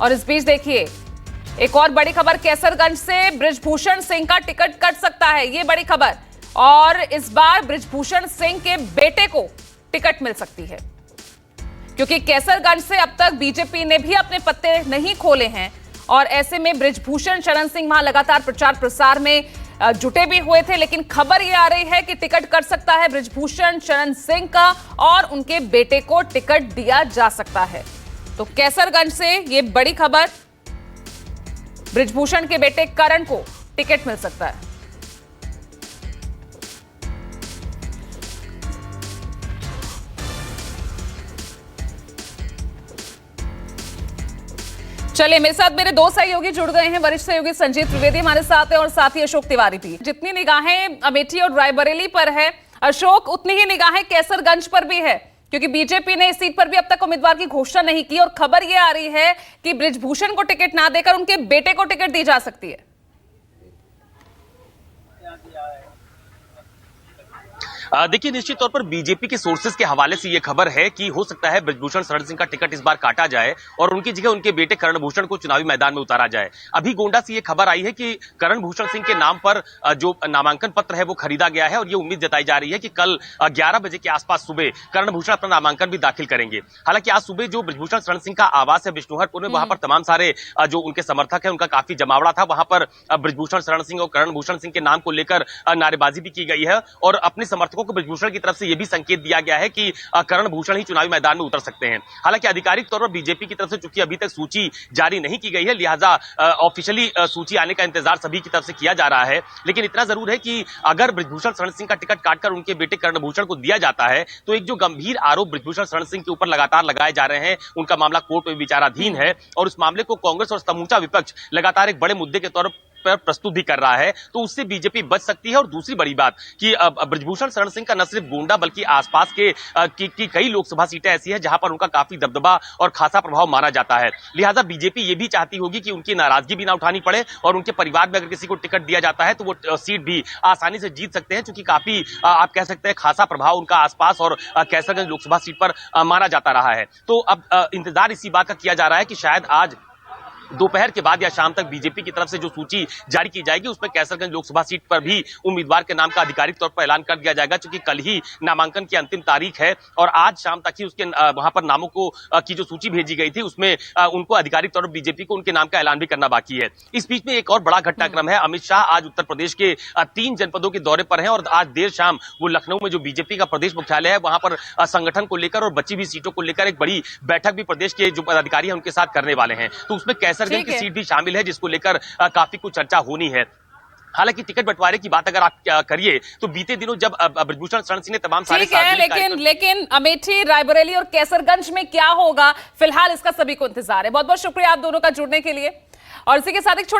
और इस बीच देखिए एक और बड़ी खबर, कैसरगंज से बृजभूषण सिंह का टिकट कट सकता है, ये बड़ी खबर। और इस बार बृजभूषण सिंह के बेटे को टिकट मिल सकती है, क्योंकि कैसरगंज से अब तक बीजेपी ने भी अपने पत्ते नहीं खोले हैं। और ऐसे में बृजभूषण शरण सिंह वहां लगातार प्रचार प्रसार में जुटे भी हुए थे, लेकिन खबर यह आ रही है कि टिकट कट सकता है बृजभूषण शरण सिंह का और उनके बेटे को टिकट दिया जा सकता है। तो कैसरगंज से ये बड़ी खबर, बृजभूषण के बेटे करण को टिकट मिल सकता है। चलिए, मेरे साथ मेरे दो सहयोगी जुड़ गए हैं। वरिष्ठ सहयोगी संजीत त्रिवेदी हमारे साथ है और साथ ही अशोक तिवारी भी। जितनी निगाहें अमेठी और रायबरेली पर है अशोक, उतनी ही निगाहें कैसरगंज पर भी है, क्योंकि बीजेपी ने इस सीट पर भी अब तक उम्मीदवार की घोषणा नहीं की। और खबर यह आ रही है कि बृजभूषण को टिकट ना देकर उनके बेटे को टिकट दी जा सकती है। देखिए, निश्चित तौर पर बीजेपी के सोर्सेज के हवाले से यह खबर है कि हो सकता है बृजभूषण शरण सिंह का टिकट इस बार काटा जाए और उनकी जगह उनके बेटे करण भूषण को चुनावी मैदान में उतारा जाए। अभी गोंडा से यह खबर आई है कि करण भूषण सिंह के नाम पर जो नामांकन पत्र है वो खरीदा गया है और ये उम्मीद जताई जा रही है कि कल 11 बजे के आसपास सुबह करण भूषण अपना नामांकन भी दाखिल करेंगे। हालांकि आज सुबह जो बृजभूषण शरण सिंह का आवास है बिष्णुहरपुर में, वहां पर तमाम सारे जो उनके समर्थक है उनका काफी जमावड़ा था। वहां पर बृजभूषण शरण सिंह और करण भूषण सिंह के नाम को लेकर नारेबाजी भी की गई है और अपने समर्थकों को बृजभूषण की तरफ से यह भी संकेत दिया गया है कि करण भूषण ही चुनावी मैदान में उतर सकते हैं। हालांकि आधिकारिक तौर पर बीजेपी की तरफ से चूंकि अभी तक सूची जारी नहीं की गई है, लिहाजा ऑफिशियली सूची आने का इंतजार सभी की तरफ से किया जा रहा है। लेकिन इतना जरूर है कि अगर बृजभूषण शरण सिंह का टिकट काटकर उनके बेटे करण भूषण को दिया जाता है तो एक जो गंभीर आरोप बृजभूषण शरण सिंह के ऊपर लगातार लगाए जा रहे हैं, उनका मामला कोर्ट में विचाराधीन है और उस मामले को कांग्रेस और समूचा विपक्ष लगातार एक बड़े मुद्दे के तौर पर प्रस्तुत भी कर रहा है, तो उससे बीजेपी बच सकती है। और दूसरी बड़ी बात कि बृजभूषण शरण सिंह का न सिर्फ गोंडा बल्कि आसपास की कई लोकसभा सीटें ऐसी हैं जहां पर उनका काफी दबदबा और खासा प्रभाव माना जाता है। लिहाजा बीजेपी ये भी चाहती होगी कि उनकी नाराजगी भी ना उठानी पड़े और उनके परिवार में अगर किसी को टिकट दिया जाता है तो वो सीट भी आसानी से जीत सकते हैं, क्योंकि काफी आप कह सकते हैं खासा प्रभाव उनका आसपास और कैसरगंज लोकसभा सीट पर माना जाता रहा है। तो अब इंतजार इसी बात का किया जा रहा है कि शायद आज दोपहर के बाद या शाम तक बीजेपी की तरफ से जो सूची जारी की जाएगी उसमें कैसरगंज लोकसभा सीट पर भी उम्मीदवार के नाम का आधिकारिक तौर पर ऐलान कर दिया जाएगा, क्योंकि कल ही नामांकन की अंतिम तारीख है और आज शाम तक ही उसके वहां पर नामों को की जो सूची भेजी गई थी उसमें उनको आधिकारिक तौर पर बीजेपी को उनके नाम का ऐलान भी करना बाकी है। इस बीच में एक और बड़ा घटनाक्रम है। अमित शाह आज उत्तर प्रदेश के 3 जनपदों के दौरे पर हैं और आज देर शाम वो लखनऊ में जो बीजेपी का प्रदेश मुख्यालय है वहां पर संगठन को लेकर और बची हुई सीटों को लेकर एक बड़ी बैठक भी प्रदेश के जो पदाधिकारी है उनके साथ करने वाले हैं। तो उसमें कैसरगंज की सीट भी शामिल है जिसको लेकर काफी कुछ चर्चा होनी है। हालांकि टिकट बंटवारे की बात अगर आप करिए तो बीते दिनों जब बृजभूषण शरण सिंह ने तमाम सारे लेकिन अमेठी, रायबरेली और कैसरगंज में क्या होगा, फिलहाल इसका सभी को इंतजार है। बहुत बहुत शुक्रिया आप दोनों का जुड़ने के लिए। और इसी के साथ एक